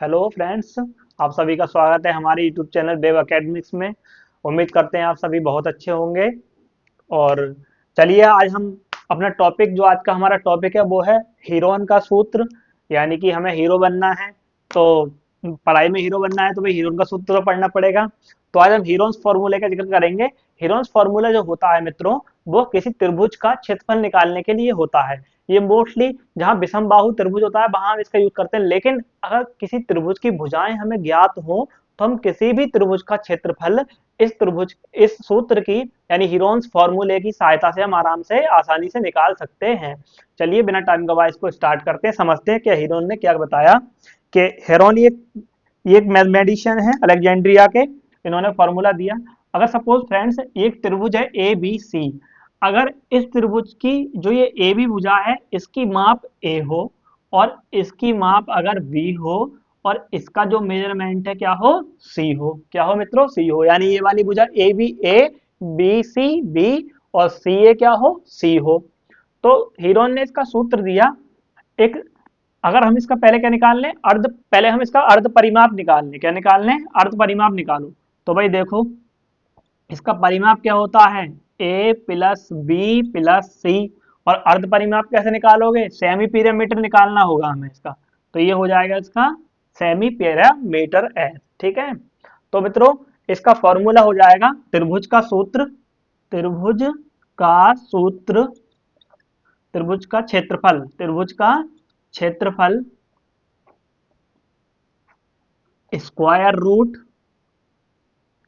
Hello friends. आप सभी का स्वागत है हमारे यूट्यूब चैनल वेब एकेडमिक्स में। उम्मीद करते हैं आप सभी बहुत अच्छे होंगे। और चलिए आज हम अपना टॉपिक, जो आज का हमारा टॉपिक है वो है हीरोइन का सूत्र। यानी कि हमें हीरो बनना है, तो पढ़ाई में हीरो बनना है तो भाई हीरोइन का सूत्र तो पढ़ना पड़ेगा। तो आज हम हीरोन्स फॉर्मूले का जिक्र करेंगे। हीरोन्स फॉर्मूला जो होता है मित्रों, वो किसी त्रिभुज का क्षेत्रफल निकालने के लिए होता है। ये मोस्टली जहाँ विषम बाहु त्रिभुज होता है वहां हम इसका यूज करते हैं, लेकिन अगर किसी त्रिभुज की भुजाएं हमें ज्ञात हो तो हम किसी भी त्रिभुज का क्षेत्रफल इस सूत्र की यानी हीरोन्स फॉर्मूले की सहायता से हम आराम से आसानी से निकाल सकते हैं। चलिए बिना टाइम गवाए इसको स्टार्ट करते हैं, समझते हैं कि हीरोन ने क्या बताया। कि हेरोन ये एक मैथमेटिशियन है अलेक्जेंड्रिया के। इन्होंने फॉर्मूला दिया। अगर सपोज फ्रेंड्स एक त्रिभुज है ए बी सी, अगर इस त्रिभुज की जो ये ए बी भुजा है इसकी माप ए हो और इसकी माप अगर बी हो और इसका जो मेजरमेंट है क्या हो, सी हो। क्या हो मित्रों, सी हो। यानी ये वाली भुजा ए बी सी बी और सी ए क्या हो, सी हो। तो हीरोन ने इसका सूत्र दिया। एक, अगर हम इसका पहले क्या निकाल लें, अर्ध, पहले हम इसका अर्ध परिमाप निकाल लें। क्या निकाल लें, अर्ध परिमाप निकालो। तो भाई देखो, इसका परिमाप क्या होता है, ए प्लस बी प्लस सी। और अर्ध परिमाप कैसे निकालोगे, सेमी पिरामीटर निकालना होगा हमें इसका। तो ये हो जाएगा इसका सेमी पिरामीटर एस। ठीक है। तो मित्रों इसका फॉर्मूला हो जाएगा त्रिभुज का सूत्र, त्रिभुज का सूत्र, त्रिभुज का क्षेत्रफल, त्रिभुज का क्षेत्रफल स्क्वायर रूट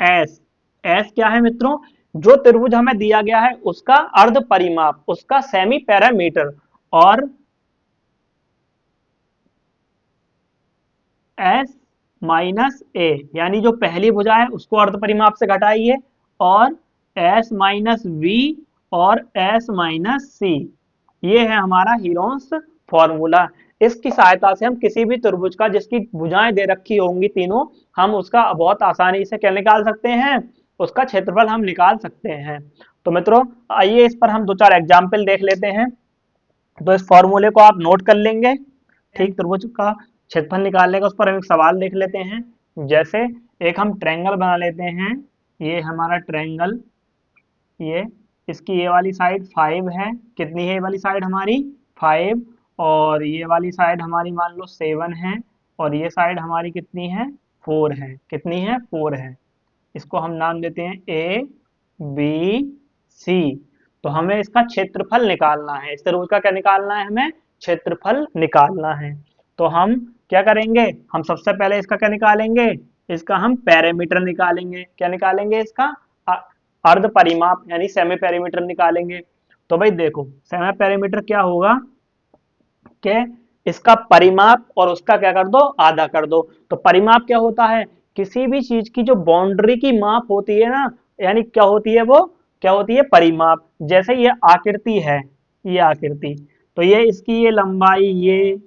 एस। एस क्या है मित्रों, जो त्रिभुज हमें दिया गया है उसका अर्ध परिमाप, उसका सेमी पैरामीटर। और एस माइनस ए, यानी जो पहली भुजा है उसको अर्ध परिमाप से घटाइए। और एस माइनस वी और एस माइनस सी, ये है हमारा हीरोन्स फॉर्मूला। इसकी सहायता से हम किसी भी त्रिभुज का जिसकी भुजाएं दे रखी होंगी तीनों, हम उसका बहुत आसानी से क्या निकाल सकते हैं, उसका क्षेत्रफल हम निकाल सकते हैं। तो मित्रों आइए इस पर हम दो चार एग्जाम्पल देख लेते हैं। तो इस फॉर्मूले को आप नोट कर लेंगे। ठीक, त्रिभुज का क्षेत्रफल निकालने का उस पर हम एक सवाल देख लेते हैं। जैसे एक हम ट्रायंगल बना लेते हैं। ये हमारा ट्रायंगल, ये इसकी ये वाली साइड 5 है। कितनी है ये वाली साइड हमारी, 5। और ये वाली साइड हमारी मान लो 7 है। और ये साइड हमारी कितनी है, 4 है। कितनी है, 4 है। इसको हम नाम देते हैं ए बी सी। तो हमें इसका क्षेत्रफल निकालना है, इस त्रिभुज का क्या निकालना है, हमें क्षेत्रफल निकालना है। तो हम क्या करेंगे, हम सबसे पहले इसका क्या निकालेंगे, इसका हम पैरामीटर निकालेंगे। क्या निकालेंगे, इसका अ- अर्ध परिमाप यानी सेमी पैरामीटर निकालेंगे। तो भाई देखो सेमी पैरामीटर क्या होगा कि इसका परिमाप और उसका क्या कर दो, आधा कर दो। तो परिमाप क्या होता है, किसी भी चीज की जो बाउंड्री की माप होती है ना, यानी क्या होती है वो, क्या होती है, परिमाप। जैसे ये आकृति है, ये आकृति, तो ये इसकी ये लंबाई,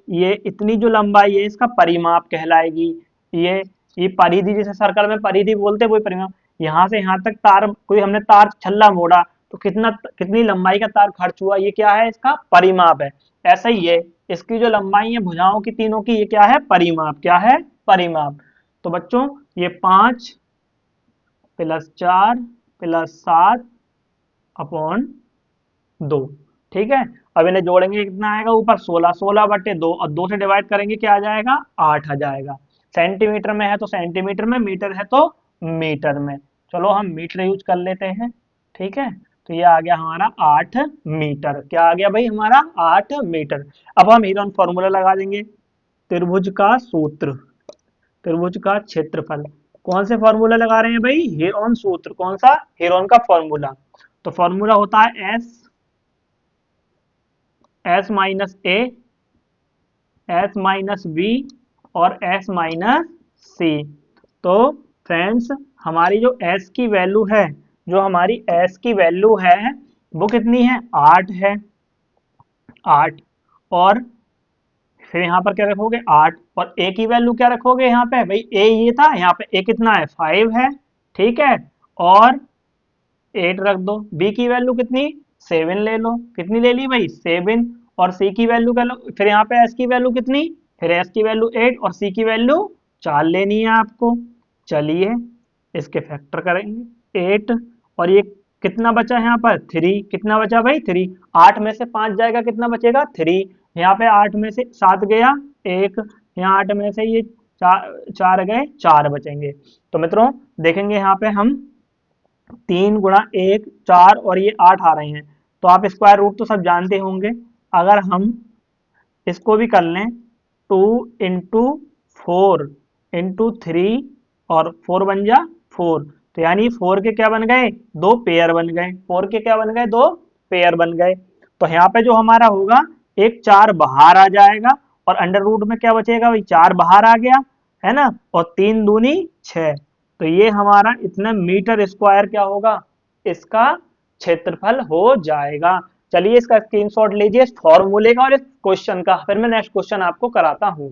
ये इतनी जो लंबाई है इसका परिमाप कहलाएगी। ये परिधि, जैसे सर्कल में परिधि बोलते हैं, वही परिमाप। यहाँ से यहाँ तक तार, कोई हमने तार छल्ला मोड़ा तो कितनी लंबाई का तार खर्च हुआ, ये क्या है, इसका परिमाप है। ऐसा ही है, इसकी जो लंबाई है भुजाओं की तीनों की, ये क्या है, परिमाप। क्या है, परिमाप। तो बच्चों ये 5 प्लस 4 प्लस 7 अपॉन 2। ठीक है। अब इन्हें जोड़ेंगे कितना आएगा, ऊपर 16, 16/2 और 2 से डिवाइड करेंगे क्या आ जाएगा, 8 आ जाएगा। सेंटीमीटर में है तो सेंटीमीटर में, मीटर है तो मीटर में। चलो हम मीटर यूज कर लेते हैं। ठीक है। तो ये आ गया हमारा 8 मीटर। क्या आ गया भाई, हमारा 8 मीटर। अब हम हीरोन फॉर्मूला लगा देंगे। त्रिभुज का सूत्र, त्रिभुज का क्षेत्रफल। कौन से फॉर्मूला लगा रहे हैं भाई, हीरोन सूत्र। कौन सा, हीरोन का फॉर्मूला। तो फॉर्मूला होता है S minus A, S minus B और एस माइनस सी। तो फ्रेंड्स हमारी जो एस की वैल्यू है, जो हमारी एस की वैल्यू है वो कितनी है, 8 है, 8। और फिर यहाँ पर क्या रखोगे, 8। और ए की वैल्यू क्या रखोगे, यहाँ पे भाई ए ये था, यहाँ पे ए कितना है, 5 है। ठीक है। और 8 रख दो। बी की वैल्यू कितनी, 7 ले लो। कितनी ले ली भाई, 7। और सी की वैल्यू कर लो, फिर यहाँ पे एस की वैल्यू कितनी, फिर एस की वैल्यू 8 और सी की वैल्यू 4 लेनी है आपको। चलिए इसके फैक्टर करेंगे 8 और ये कितना बचा है यहाँ पर 3, कितना बचा भाई 3, 8 में से 5 जाएगा कितना बचेगा 3, यहाँ पे 8 में से 7 गया 1, यहाँ 8 में से ये 4 गए 4 बचेंगे। तो मित्रों देखेंगे यहाँ पे हम 3 गुणा 1 4 और ये 8 आ रहे हैं, तो आप स्क्वायर रूट तो सब जानते होंगे। अगर हम इसको भी कर लें 2 इंटू 4 इंटू 3 और 4 बन जा 4, तो यानी 4 के क्या बन गए 2 पेयर बन गए, 4 के क्या बन गए 2 पेयर बन गए। तो यहाँ पे जो हमारा होगा एक 4 बाहर आ जाएगा और अंडर रूट में क्या बचेगा भाई 4 बाहर आ गया है ना, और 3 दूनी 6, तो ये हमारा इतना मीटर स्क्वायर क्या होगा इसका क्षेत्रफल हो जाएगा। चलिए इसका स्क्रीनशॉट लीजिए इस फॉर्मूले का और इस क्वेश्चन का, फिर मैं नेक्स्ट क्वेश्चन आपको कराता हूं।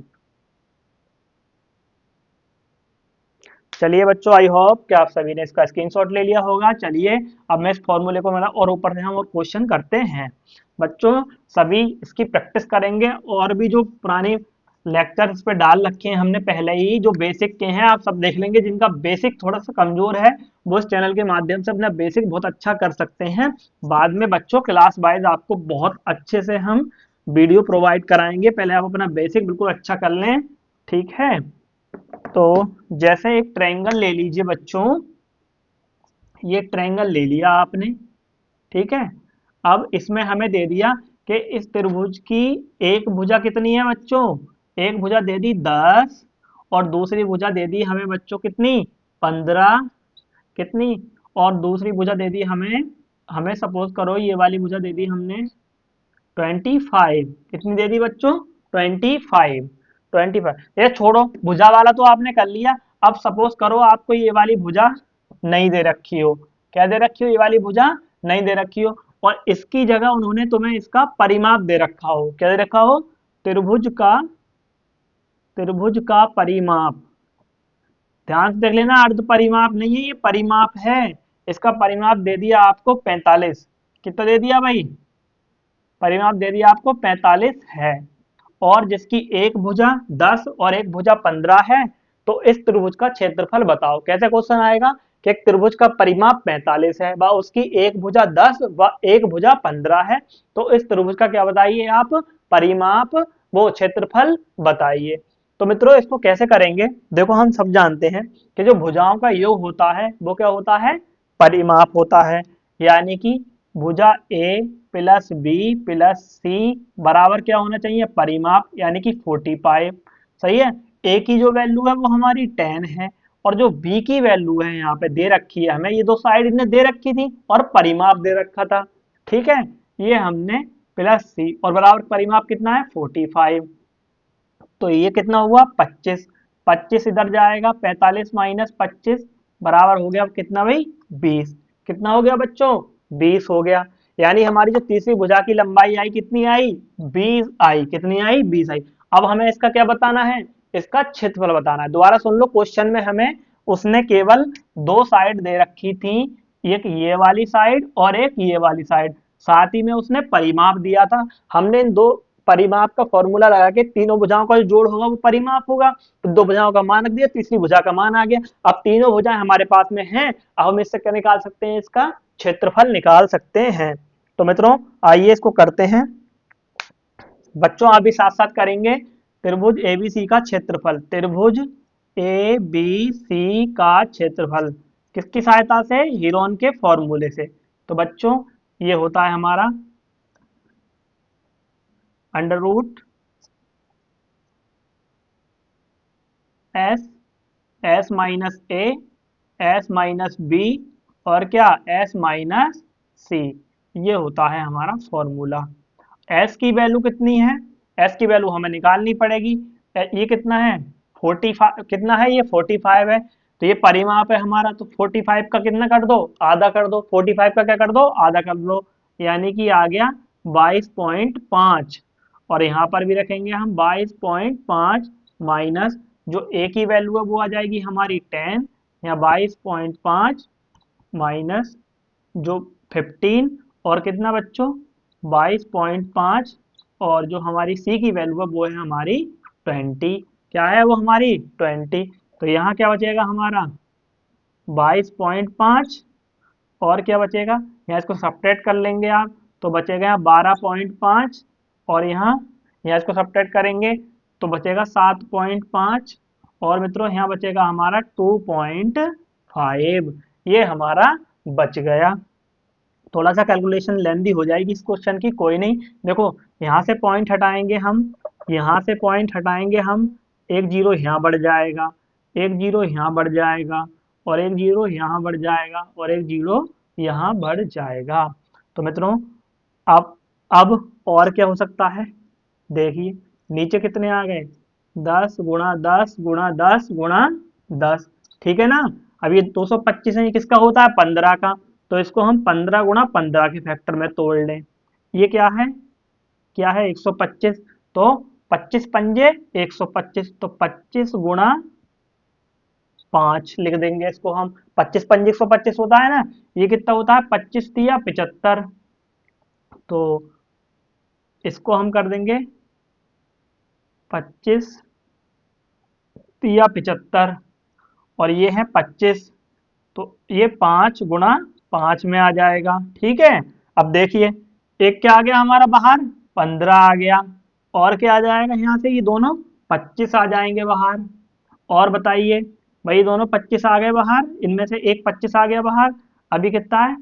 चलिए बच्चों आई होप कि आप सभी ने इसका स्क्रीनशॉट ले लिया होगा। चलिए अब मैं इस फॉर्मूले को मेरा और ऊपर से हम और क्वेश्चन करते हैं। बच्चों सभी इसकी प्रैक्टिस करेंगे और भी जो पुराने लेक्चर इस पे डाल रखे हैं हमने पहले ही जो बेसिक के हैं आप सब देख लेंगे, जिनका बेसिक थोड़ा सा कमजोर है वो इस चैनल के माध्यम से अपना बेसिक बहुत अच्छा कर सकते हैं। बाद में बच्चों क्लास वाइज आपको बहुत अच्छे से हम वीडियो प्रोवाइड कराएंगे, पहले आप अपना बेसिक बिल्कुल अच्छा कर लें, ठीक है। तो जैसे एक ट्रायंगल ले लीजिए बच्चों, ये ट्रायंगल ले लिया आपने, ठीक है। अब इसमें हमें दे दिया कि इस त्रिभुज की एक भुजा कितनी है बच्चों, एक भुजा दे दी 10 और दूसरी भुजा दे दी हमें बच्चों कितनी 15, कितनी, और दूसरी भुजा दे दी हमें हमें सपोज करो ये वाली भुजा दे दी हमने 25, कितनी दे दी बच्चों 25, 25। ये छोड़ो भुजा वाला तो आपने कर लिया। अब सपोज करो आपको ये वाली भुजा नहीं दे रखी हो, क्या दे रखी हो ये वाली भुजा नहीं दे रखी हो, और इसकी जगह उन्होंने तुम्हें इसका परिमाप दे रखा हो, क्या दे रखा हो त्रिभुज का परिमाप। ध्यान से देख लेना अर्ध परिमाप नहीं है ये परिमाप है। इसका परिमाप दे दिया आपको 45, कितना दे दिया भाई परिमाप दे दिया आपको 45 है, और जिसकी एक भुजा 10 और एक भुजा 15 है, तो इस त्रिभुज का क्षेत्रफल बताओ। कैसे क्वेश्चन आएगा कि एक त्रिभुज का परिमाप 45 है व उसकी एक भुजा 10 व एक भुजा 15 है, तो इस त्रिभुज का क्या बताइए आप परिमाप वो क्षेत्रफल बताइए। तो मित्रों इसको कैसे करेंगे, देखो हम सब जानते हैं कि जो भुजाओं का योग होता है वो क्या होता है परिमाप होता है, यानी कि भुजा ए प्लस बी प्लस सी बराबर क्या होना चाहिए परिमाप, यानी कि 45, सही है। ए की जो वैल्यू है वो हमारी 10 है और जो बी की वैल्यू है यहाँ पे दे रखी है हमें, ये दो साइड इन्हें दे रखी थी और परिमाप दे रखा था, ठीक है। ये हमने प्लस सी और बराबर परिमाप कितना है 45, तो ये कितना हुआ 25, 25 इधर जाएगा 45 माइनस 25 बराबर हो गया कितना भाई 20, कितना हो गया बच्चों 20 हो गया। यानी हमारी जो तीसरी भुजा की लंबाई आई कितनी आई 20 आई, कितनी आई 20 आई। अब हमें इसका क्या बताना है इसका क्षेत्रफल बताना है। दोबारा सुन लो क्वेश्चन में हमें उसने केवल दो साइड दे रखी थी, एक ये वाली साइड और एक ये वाली साइड, साथ ही में उसने परिमाप दिया था। हमने इन दो परिमाप का फॉर्मूला लगा के तीनों भुजाओं का जो जोड़ होगा वो परिमाप होगा, तो दो भुजाओं का मान रख दिया तीसरी भुजा का मान आ गया। अब तीनों भुजाएं हमारे पास में हैं, अब हम इससे क्या निकाल सकते हैं इसका क्षेत्रफल निकाल सकते हैं। तो मित्रों आइए इसको करते हैं, बच्चों आप भी साथ साथ करेंगे। त्रिभुज एबीसी का क्षेत्रफल, त्रिभुज ए बी सी का क्षेत्रफल किसकी सहायता से हीरोन के फॉर्मूले से। तो बच्चों ये होता है हमारा under root S minus A S minus B और क्या एस माइनस सी, ये होता है हमारा फॉर्मूला। एस की वैल्यू कितनी है, एस की वैल्यू हमें निकालनी पड़ेगी। ये कितना है 45, कितना है ये 45 है, तो ये परिमाप है हमारा, तो 45 का कितना कर दो आधा कर दो, 45 का क्या कर दो आधा कर दो, यानी कि आ गया 22.5, और यहाँ पर भी रखेंगे हम 22.5 माइनस जो ए की वैल्यू है वो आ जाएगी हमारी 10, या 22.5 माइनस जो 15 और कितना बच्चों 22.5 और जो हमारी सी की वैल्यू है वो है हमारी 20, क्या है वो हमारी 20। तो यहाँ क्या बचेगा हमारा 22.5, और क्या बचेगा, यहाँ इसको सब्ट्रैक्ट कर लेंगे आप, तो बचेगा यहाँ 12.5, और यहाँ इसको सब्ट्रैक्ट करेंगे तो बचेगा 7.5, और मित्रों यहाँ बचेगा हमारा 2.5। ये हमारा बच गया। थोड़ा सा कैलकुलेशन लेंदी हो जाएगी इस क्वेश्चन की, कोई नहीं। देखो यहाँ से पॉइंट हटाएंगे हम, यहाँ से पॉइंट हटाएंगे हम, एक जीरो यहाँ बढ़ जाएगा, एक जीरो यहाँ बढ़ जाएगा, और एक जीरो यहाँ बढ़ जाएगा, और एक जीरो यहाँ बढ़ जाएगा। तो मित्रों अब और क्या हो सकता है, देखिए नीचे कितने आ गए, 10 गुणा 10 गुणा 10 गुणा 10, ठीक है ना। अब ये 225 है, ये किसका होता है 15 का, तो इसको हम 15 गुणा 15 के फैक्टर में तोड़ लें। ये क्या है 125, तो 25 पंजे 125, तो 25 गुणा 5 लिख देंगे इसको हम। 25 पंजे 125 होता है ना, ये कितना होता है 25 तिया 75, तो इसको हम कर देंगे 25 तिया 75, और ये है 25, तो ये 5 गुणा 5 में आ जाएगा, ठीक है। अब देखिए एक क्या आ गया हमारा बाहर, 15 आ गया, और क्या आ जाएगा यहाँ से, ये दोनों 25 आ जाएंगे बाहर। और बताइए भाई, दोनों 25 आ गए बाहर, इनमें से एक 25 आ गया बाहर, अभी कितना है,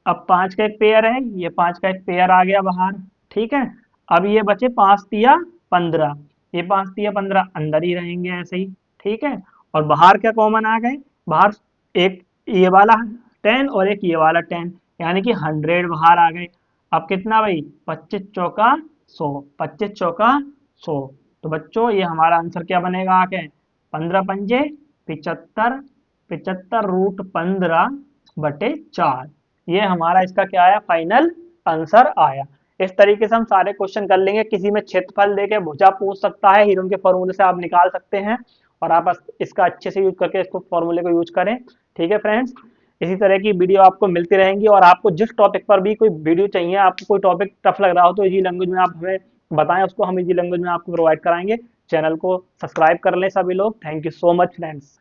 अब 5 का एक पेयर है, ये 5 का एक पेयर आ गया बाहर, ठीक है। अब ये बचे 5 तिया 15, ये 5 तिया 15 अंदर ही रहेंगे ऐसे ही, ठीक है। और बाहर क्या कॉमन आ गए, बाहर एक ये वाला 10 और एक ये वाला 10, यानी कि 100 बाहर आ गए। अब कितना भाई, 25 चौका 100, 25 चौका 100, तो बच्चों ये हमारा आंसर क्या बनेगा आके, 15 पंजे 75, 75 रूट 15/4, ये हमारा इसका क्या आया, फाइनल आंसर आया। इस तरीके से हम सारे क्वेश्चन कर लेंगे। किसी में क्षेत्रफल देके भुजा पूछ सकता है, हीरोन के फॉर्मूले से आप निकाल सकते हैं, और आप इसका अच्छे से यूज करके इसको फॉर्मूले को यूज करें, ठीक है फ्रेंड्स। इसी तरह की वीडियो आपको मिलती रहेंगी, और आपको जिस टॉपिक पर भी कोई वीडियो चाहिए, आपको कोई टॉपिक टफ लग रहा हो तो इजी लैंग्वेज में आप हमें बताएं, उसको हम इजी लैंग्वेज में आपको प्रोवाइड कराएंगे। चैनल को सब्सक्राइब कर लें सभी लोग। Thank you so much friends.